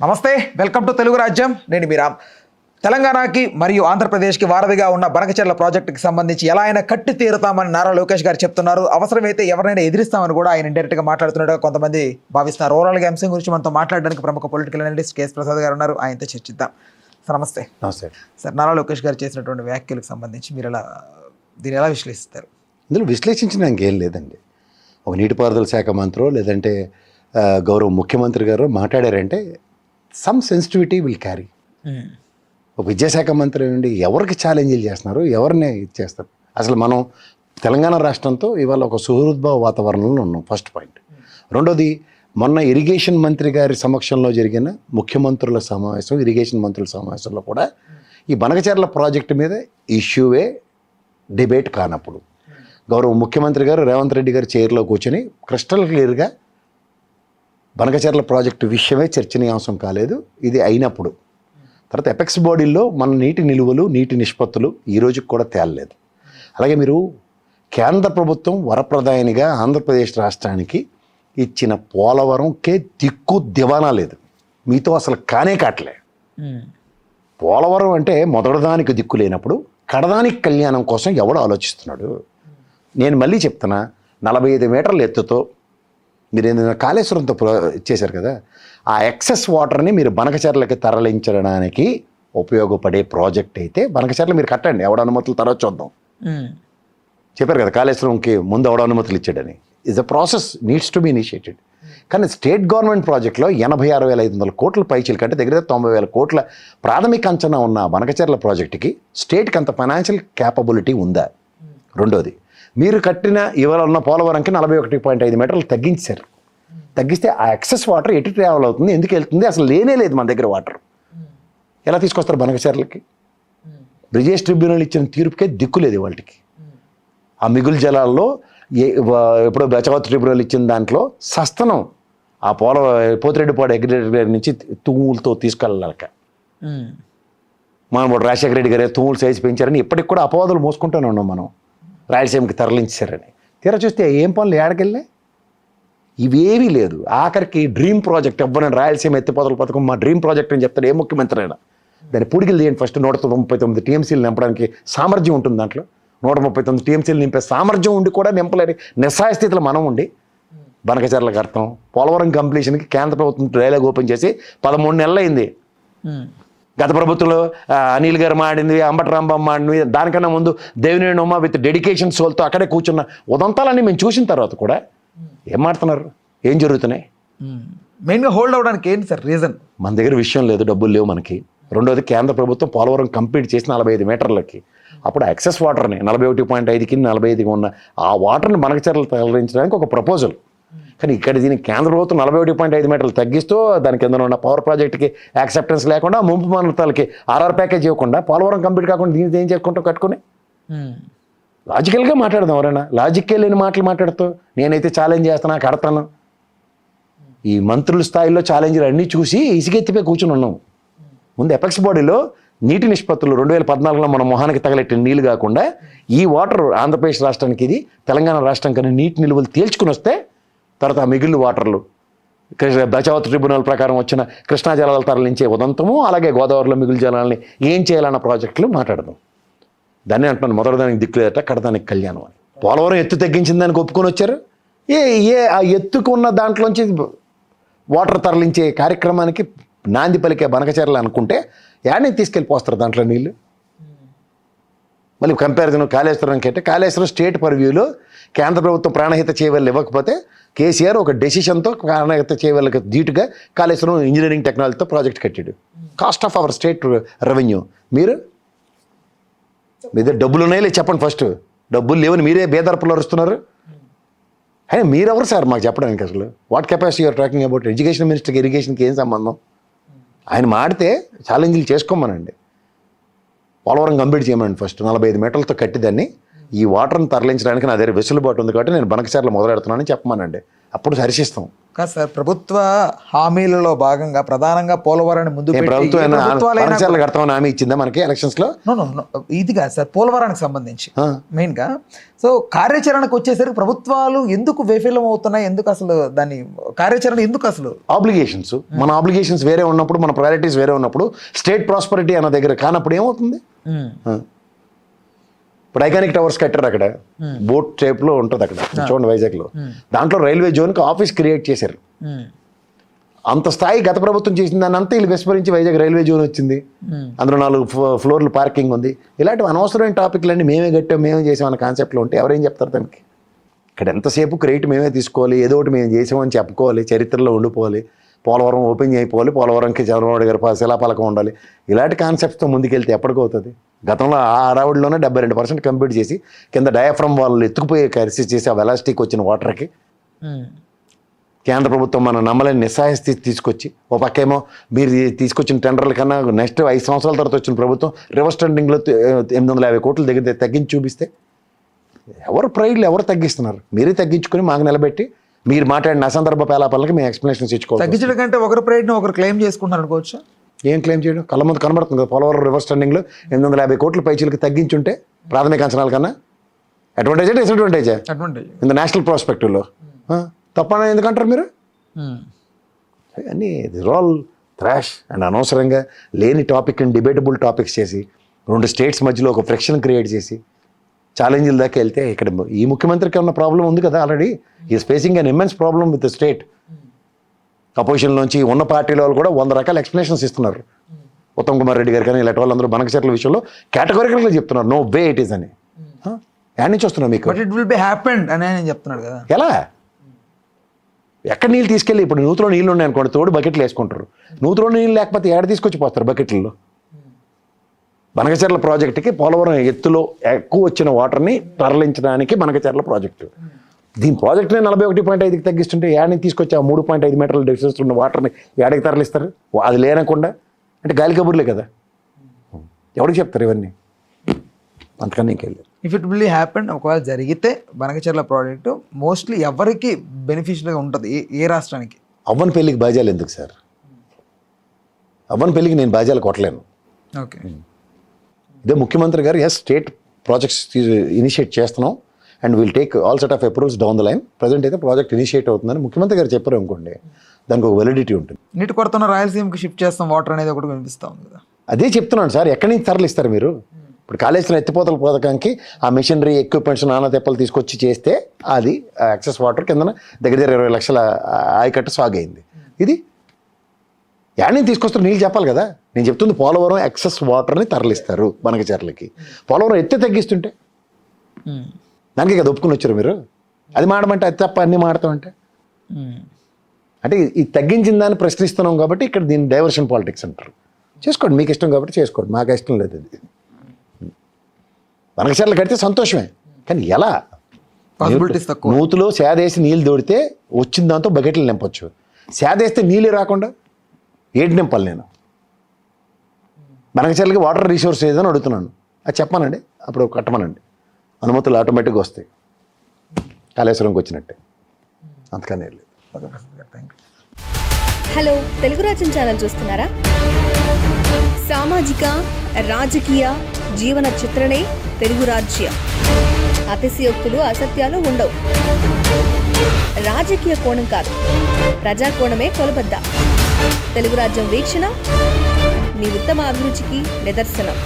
నమస్తే, welcome to Telugu రాజ్యం. నేను మీ రామ్. తెలంగాణకి మరియు ఆంధ్రప్రదేశ్కి వారధిగా ఉన్న బనకచెర్ల ప్రాజెక్టుకి సంబంధించి ఎలా అయినా కట్టి తీరుతామని నారా లోకేష్ గారు చెప్తున్నారు. అవసరమైతే ఎవరైనా ఎదిరిస్తామని కూడా ఆయన ఇండైరెక్ట్గా మాట్లాడుతున్నట్టుగా కొంతమంది భావిస్తున్నారు. ఓవరాల్గా అంశం గురించి మనతో మాట్లాడడానికి ప్రముఖ పొలిటికల్ అనలిస్ట్ కేఎస్ ప్రసాద్ గారు ఉన్నారు. ఆయనతో చర్చిద్దాం. సార్ నమస్తే. నమస్తే సార్, నారా లోకేష్ గారు చేసినటువంటి వ్యాఖ్యలకు సంబంధించి మీరు దీన్ని ఎలా విశ్లేషిస్తారు? ఇందులో విశ్లేషించడానికి ఏం లేదండి. ఒక నీటిపారుదల శాఖ మంత్రో లేదంటే గౌరవ ముఖ్యమంత్రి గారు మాట్లాడారంటే సమ్ సెన్సిటివిటీ విల్ క్యారీ. ఒక విద్యాశాఖ మంత్రి నుండి ఎవరికి ఛాలెంజ్లు చేస్తున్నారు, ఎవరిని ఇచ్చేస్తారు? అసలు మనం తెలంగాణ రాష్ట్రంతో ఇవాళ ఒక సుహృద్భావ వాతావరణంలో ఉన్నాం, ఫస్ట్ పాయింట్. రెండోది, మొన్న ఇరిగేషన్ మంత్రి గారి సమక్షంలో జరిగిన ముఖ్యమంత్రుల సమావేశం, ఇరిగేషన్ మంత్రుల సమావేశంలో కూడా ఈ బనకచెర్ల ప్రాజెక్టు మీద ఇష్యూవే డిబేట్ కానప్పుడు గౌరవ ముఖ్యమంత్రి గారు రేవంత్ రెడ్డి గారి చైర్లో కూర్చొని క్రిస్టల్ క్లియర్గా బనకచెర్ల ప్రాజెక్టు విషయమే చర్చనీయాంశం కాలేదు, ఇది అయినప్పుడు. తర్వాత ఎపెక్స్ బాడీల్లో మన నీటి నిలువలు, నీటి నిష్పత్తులు ఈ రోజుకి కూడా తేలలేదు. అలాగే మీరు కేంద్ర ప్రభుత్వం వరప్రదాయనిగా ఆంధ్రప్రదేశ్ రాష్ట్రానికి ఇచ్చిన పోలవరంకే దిక్కు దివానా లేదు. మీతో అసలు కానే కాట్లే. పోలవరం అంటే మొదటిదానికి దిక్కు లేనప్పుడు కడదానికి కళ్యాణం కోసం ఎవడు ఆలోచిస్తున్నాడు? నేను మళ్ళీ చెప్తున్నా, 45 మీటర్ల ఎత్తుతో మీరు ఏదైనా కాళేశ్వరంతో ఇచ్చేశారు కదా, ఆ ఎక్సెస్ వాటర్ని మీరు బనకచెర్లకి తరలించడానికి ఉపయోగపడే ప్రాజెక్ట్ అయితే బనకచెర్ల మీరు కట్టండి. ఎవడ అనుమతులు తర్వాత చూద్దాం. చెప్పారు కదా కాళేశ్వరంకి ముందు ఎవడ అనుమతులు ఇచ్చాడని. Is a process needs to be initiated. కానీ స్టేట్ గవర్నమెంట్ ప్రాజెక్ట్లో 86,500 కోట్ల పైచీలు కంటే దగ్గర 90,000 కోట్ల ప్రాథమిక అంచనా ఉన్న బనకచెర్ల ప్రాజెక్టుకి స్టేట్కి అంత ఫైనాన్షియల్ క్యాపబిలిటీ ఉందా? రెండోది, మీరు కట్టిన ఇవాళ ఉన్న పోలవరంకి 41.5 మీటర్లు తగ్గించారు. తగ్గిస్తే ఆ ఎక్సెస్ వాటర్ ఎటు ట్రావెల్ అవుతుంది, ఎందుకు వెళ్తుంది? అసలు లేనే లేదు మన దగ్గర వాటర్. ఎలా తీసుకొస్తారు బనకచెర్లకి? బ్రిజేష్ ట్రిబ్యునల్ ఇచ్చిన తీర్పుకే దిక్కులేదు వాళ్ళకి. ఆ మిగులు జలాల్లో ఎప్పుడో బచావత్ ట్రిబ్యునల్ ఇచ్చిన దాంట్లో సస్తనం ఆ పోతిరెడ్డిపాడు అగ్రికల్చర్ నుంచి తుమ్ములతో తీసుకెళ్ళాలక. మనం రాజశేఖర రెడ్డి గారే తుమ్ములు సైజు పెంచారని ఇప్పటికి కూడా అపవాదులు మోసుకుంటూనే ఉన్నాం మనం. రాయలసీమకి తరలించారని తీరా చూస్తే ఏం పనులు ఏడకెళ్ళే ఇవేమీ లేదు. ఆఖరికి డ్రీమ్ ప్రాజెక్ట్ ఎవ్వరని రాయలసీమ ఎత్తిపోతల పథకం మా డ్రీమ్ ప్రాజెక్ట్ అని చెప్తాడు ఏ ముఖ్యమంత్రి అయినా. దాన్ని పూడికలు తీయండి ఫస్ట్. 139 టీఎంసీలు నింపడానికి సామర్థ్యం ఉంటుంది దాంట్లో. 139 టీఎంసీలు నింపే సామర్థ్యం ఉండి కూడా నింపలేని నిస్సాయ స్థితిలో మనం ఉండి బనకచెర్లకు అర్థం. పోలవరం కంప్లీషన్కి కేంద్ర ప్రభుత్వం డైలాగ్ ఓపెన్ చేసి 13 నెలలు అయింది. గత ప్రభుత్వంలో అనిల్ గారు మాడింది, అంబటి రాంబాబు మాడింది. దానికన్నా ముందు దేవినేని ఉమా విత్ డెడికేషన్ సోల్తో అక్కడే కూర్చున్న ఉదంతాలన్నీ మేము చూసిన తర్వాత కూడా ఏం మాడుతున్నారు, ఏం జరుగుతున్నాయి? మెయిన్గా హోల్డ్ అవడానికి ఏంటి సార్ రీజన్? మన దగ్గర విషయం లేదు, డబ్బులు లేవు మనకి. రెండోది, కేంద్ర ప్రభుత్వం పోలవరం కంప్లీట్ చేసి 45 మీటర్లకి అప్పుడు ఎక్సెస్ వాటర్ని 41.5కి 45కి ఉన్న ఆ వాటర్ని బనకచెర్లు తరలించడానికి ఒక ప్రపోజల్. కానీ ఇక్కడ దీనికి కేంద్ర ప్రభుత్వం 41.5 మీటర్లు తగ్గిస్తూ దాని కింద ఉన్న పవర్ ప్రాజెక్ట్కి యాక్సెప్టెన్స్ లేకుండా ముంపు మండతాలకి ఆర్ఆర్ ప్యాకేజ్ ఇవ్వకుండా పోలవరం కంప్లీట్ కాకుండా దీనికి ఏం చేసుకుంటూ కట్టుకుని లాజికల్గా మాట్లాడదాం. ఎవరైనా లాజిక్కే లేని మాటలు మాట్లాడుతూ నేనైతే ఛాలెంజ్ చేస్తాను, కడతాను. ఈ మంత్రుల స్థాయిలో ఛాలెంజ్లు అన్నీ చూసి ఇసుకెత్తిపోయి కూర్చుని ఉన్నాం. ముందు ఎపెక్స్ బాడీలో నీటి నిష్పత్తులు 2014లో మన మొహానికి తగలెట్టిన నీళ్ళు కాకుండా ఈ వాటర్ ఆంధ్రప్రదేశ్ రాష్ట్రానికి ఇది తెలంగాణ రాష్ట్రం కన్నా నీటి నిలువలు తేల్చుకుని వస్తే తర్వాత మిగిలిన వాటర్లు బచావత్ ట్రిబ్యునల్ ప్రకారం వచ్చిన కృష్ణా జలాలు తరలించే ఉదంతము, అలాగే గోదావరిలో మిగులు జలాలని ఏం చేయాలన్న ప్రాజెక్టులు మాట్లాడదాం. దాన్ని అంటున్నాను మొదటిదానికి దిక్కులేదట కడదానికి కళ్యాణం అని. పోలవరం ఎత్తు తగ్గించిన దానికి ఒప్పుకొని వచ్చారు. ఆ ఎత్తుకున్న దాంట్లోంచి వాటర్ తరలించే కార్యక్రమానికి నాంది పలికే బనకచెర్లు అనుకుంటే యాడ్ని తీసుకెళ్ళిపోస్తారు దాంట్లో నీళ్ళు. మళ్ళీ కంపారిజన్ కాళేశ్వరంకి అంటే కాళేశ్వరం స్టేట్ పర్వ్యూలో కేంద్ర ప్రభుత్వం ప్రాణహిత చేయవల్లు ఇవ్వకపోతే కేసీఆర్ ఒక డెసిషన్తో ప్రాణహిత చేయవల్లికి ధీటుగా కాళేశ్వరం ఇంజనీరింగ్ టెక్నాలజీతో ప్రాజెక్ట్ కట్టాడు. Cost of our state revenue. మీ దగ్గర డబ్బులు ఉన్నాయో చెప్పండి ఫస్ట్. డబ్బులు లేవని మీరే బేదర్పులు అరుస్తున్నారు. అయినా మీరెవరు సార్ మాకు చెప్పడానికి? అసలు what capacity you're talking about? Education మినిస్టర్కి ఇరిగేషన్కి ఏం సంబంధం? ఆయన మాడితే ఛాలెంజ్లు చేసుకోమనండి. పోలవరం కంప్లీట్ చేయమనండి ఫస్ట్. 45 మీటర్లతో కట్టిదాన్ని ఈ వాటర్ని తరలించడానికి నా దగ్గర వెసులుబాటు ఉంది కాబట్టి నేను బనకచర్ల మొదలెడుతున్నానని చెప్పమానండి, అప్పుడు హర్షిస్తాం. కాదు సార్, ప్రభుత్వ హామీలలో భాగంగా ప్రధానంగా పోలవరాన్ని ముందు పెట్టి ప్రభుత్వం ఏ ప్రభుత్వాలైనా బనకచర్ల కడతామని హామీ ఇచ్చిందా మనకి ఎలక్షన్స్లో? నో నో నో, ఇది కాదు సార్, పోలవరానికి సంబంధించి మెయిన్గా. సో కార్యాచరణకు వచ్చేసరికి ప్రభుత్వాలు ఎందుకు వైఫల్యం అవుతున్నాయి, ఎందుకు అసలు దాని కార్యాచరణ ఎందుకు అసలు? ఆబ్లిగేషన్స్, మన ఆబ్లిగేషన్స్ వేరే ఉన్నప్పుడు, మన ప్రయారిటీస్ వేరే ఉన్నప్పుడు, స్టేట్ ప్రాస్పరిటీ అన్న దగ్గర కానప్పుడు ఏమవుతుంది? ఇప్పుడు ఐకానిక్ టవర్స్ కట్టారు అక్కడ, బోట్ షేప్ లో ఉంటుంది అక్కడ చూడండి వైజాగ్ లో. దాంట్లో రైల్వే జోన్ కి ఆఫీస్ క్రియేట్ చేశారు. అంత స్థాయి గత ప్రభుత్వం చేసిన దాన్ని అంతా వీళ్ళు విస్మరించి వైజాగ్ రైల్వే జోన్ వచ్చింది, అందులో 4 ఫ్లోర్లు పార్కింగ్ ఉంది. ఇలాంటివి అనవసరమైన టాపిక్లన్నీ మేమే కట్టాం, మేమే చేసాం అన్న కాన్సెప్ట్లో ఉంటే ఎవరేం చెప్తారు దానికి? ఇక్కడ ఎంతసేపు క్రెడిట్ మేమే తీసుకోవాలి, ఏదో ఒకటి మేము చేసామని చెప్పుకోవాలి, చరిత్రలో ఉండిపోవాలి, పోలవరం ఓపెన్ అయిపోవాలి, పోలవరంకి చంద్రబాబు గారి శిలాపలకం ఉండాలి. ఇలాంటి కాన్సెప్ట్తో ముందుకెళ్తే ఎప్పటికవుతుంది? గతంలో ఆ అరావుడిలోనే 72% కంప్లీట్ చేసి కింద డయాఫ్రమ్ వాళ్ళు ఎత్తుకుపోయే కరిసి చేసి ఆ వెలాసిటీకి వచ్చిన వాటర్కి కేంద్ర ప్రభుత్వం మనం నమ్మలేని నిస్సహాయ స్థితి తీసుకొచ్చి, ఓ పక్కేమో మీరు తీసుకొచ్చిన టెండర్ల కన్నా నెక్స్ట్ 5 సంవత్సరాల తర్వాత వచ్చిన ప్రభుత్వం రివర్స్ టెండరింగ్లో 850 కోట్లు దగ్గర తగ్గించి చూపిస్తే ఎవరు ప్రైడ్లు ఎవరు తగ్గిస్తున్నారు? మీరే తగ్గించుకొని మాకు నిలబెట్టి మీరు మాట్లాడిన అసందర్భ పేలాపాలకి మేము ఎక్స్ప్లెనేషన్స్ ఇచ్చుకోవాలి. తగ్గించడం కంటే ఒకరి ప్రైడ్ని ఒకరు క్లెయిమ్ చేసుకుంటున్నారు అనుకోవచ్చు. ఏం క్లెయిమ్ చేయడం? కళ్ళ ముందు కనబడుతుంది కదా, పోలవరం రివర్స్ టెండింగ్లో 850 కోట్ల పైచీలకి తగ్గించుంటే ప్రాథమిక అంచనాల కన్నా అడ్వాంటేజా డిసడ్వాంటేజా? అడ్వాంటేజ్ ఇన్ ద నేషనల్ ప్రాస్పెక్టివ్లో తప్పని ఎందుకంటారు మీరు? అన్నీ దిస్ ఆల్ థ్రాష్ అండ్ అనవసరంగా లేని టాపిక్ అండ్ డిబేటబుల్ టాపిక్స్ చేసి 2 స్టేట్స్ మధ్యలో ఒక ఫ్రిక్షన్ క్రియేట్ చేసి ఛాలెంజ్ల దాకా వెళ్తే ఇక్కడ ఈ ముఖ్యమంత్రికి ఉన్న ప్రాబ్లం ఉంది కదా already. Is facing an immense problem with the state. Opposition నుంచి ఉన్న పార్టీల వాళ్ళు కూడా 100 రకాల ఎక్స్ప్లెనేషన్స్ ఇస్తున్నారు. ఉత్తమ్ కుమార్ రెడ్డి గారు కానీ ఇలాంటి వాళ్ళందరూ బనకచర్ల విషయంలో కేటగిరికల్గా చెప్తున్నారు నో వే ఇట్ ఈస్ అని. యాడ్ నుంచి వస్తున్నా మీకు ఇట్ విల్ బి హ్యాపెండ్ అని నేను చెప్తున్నాడు కదా. ఎలా? ఎక్కడ నీళ్ళు తీసుకెళ్ళి ఇప్పుడు నూతులో నీళ్ళు ఉన్నాయి అనుకోండి, తోడు బకెట్లు వేసుకుంటారు. నూతులో నీళ్ళు లేకపోతే ఏడ తీసుకొచ్చి పోస్తారు బకెట్లలో? బనకచర్ల ప్రాజెక్టుకి పోలవరం ఎత్తులో ఎక్కువ వచ్చిన వాటర్ని తరలించడానికి బనకచర్ల ప్రాజెక్టు. దీని ప్రాజెక్టుని 41.5కి తగ్గిస్తుంటే ఏడాకి తీసుకొచ్చి ఆ 3.5 మీటర్ల డిస్టెన్స్ ఉన్న వాటర్ని ఏడాకి తరలిస్తారు? అది లేనకుండా అంటే గాలి కబుర్లే కదా. ఎవరికి చెప్తారు ఇవన్నీ? అంతకన్నా ఇంకెళ్ళారు. ఇఫ్ ఇట్ విల్ హ్యాపెన్, ఒకవేళ జరిగితే బనకచర్ల ప్రాజెక్టు మోస్ట్లీ ఎవరికి బెనిఫిషియల్గా ఉంటుంది? ఏ రాష్ట్రానికి? అవ్వని పెళ్ళికి బాజాలు ఎందుకు సార్? అవ్వని పెళ్ళికి నేను బాజాలు కొట్టలేను. ఓకే, ఇదే ముఖ్యమంత్రి గారు ఎస్ స్టేట్ ప్రాజెక్ట్స్ ఇనిషియేట్ చేస్తున్నాం and will take all set of approvals down the line. Present అయితే ప్రాజెక్ట్ ఇనిషియేట్ అవుతుందని ముఖ్యమంత్రి గారు చెప్పారు అనుకోండి, దానికి ఒక వెలిడిటీ ఉంటుంది. నీటి కొరతను రాయలసీమకి షిఫ్ట్ చేస్తాం వాటర్ అనేది ఒకటి వినిపిస్తూ ఉంది కదా. అదే చెప్తున్నాను సార్, ఎక్కడి నుంచి తరలిస్తారు మీరు? ఇప్పుడు కాళేశ్వరం ఎత్తిపోతల పథకానికి ఆ మిషనరీ ఎక్విప్మెంట్స్ నానా తెప్పలు తీసుకొచ్చి చేస్తే అది యాక్సెస్ వాటర్ కింద దగ్గర 20 లక్షల ఆయకట్టు సాగైంది. ఇది యాడ్ని తీసుకొస్తారు, నీళ్ళు చెప్పాలి కదా. నేను చెప్తుంది పోలవరం ఎక్సెస్ వాటర్ని తరలిస్తారు బనకచర్లకి. పోలవరం ఎత్తే తగ్గిస్తుంటే దానికి కదా ఒప్పుకుని వచ్చారు మీరు. అది మాడమంటే అది తప్ప అన్నీ మాడతామంటే అంటే ఈ తగ్గించిన దాన్ని ప్రశ్నిస్తున్నాం కాబట్టి ఇక్కడ దీన్ని డైవర్షన్ పాలిటిక్స్ అంటారు. చేసుకోండి, మీకు ఇష్టం కాబట్టి చేసుకోండి, మాకు ఇష్టం లేదు. అది బనకచర్లు కడితే సంతోషమే, కానీ ఎలా? పాసిబిలిటీస్ తక్కువ. నూతులో సేదేసి నీళ్ళు దోడితే వచ్చిన దాంతో బకెట్లు నింపొచ్చు. సేదేస్తే నీళ్ళే రాకుండా ఏటి నింపాలి నేను? బనకచర్లకి వాటర్ రిసోర్స్ ఏదని అడుగుతున్నాను. అది చెప్పానండి, అప్పుడు కట్టమనండి, అనుమతులు ఆటోమేటిక్గా వస్తాయి కాళేశ్వరంకి వచ్చినట్టే. అంతకనే లేదు. హలో, తెలుగు రాజ్యం ఛానల్ చూస్తున్నారా? సామాజిక రాజకీయ జీవన చిత్రణే తెలుగు రాజ్యం. అతిశయోక్తులు అసత్యాలు ఉండవు. రాజకీయ కోణం కాదు, ప్రజా కోణమే కొలబద్ద. తెలుగు రాజ్యం వీక్షణ మీ ఉత్తమ అభిరుచికి నిదర్శనం.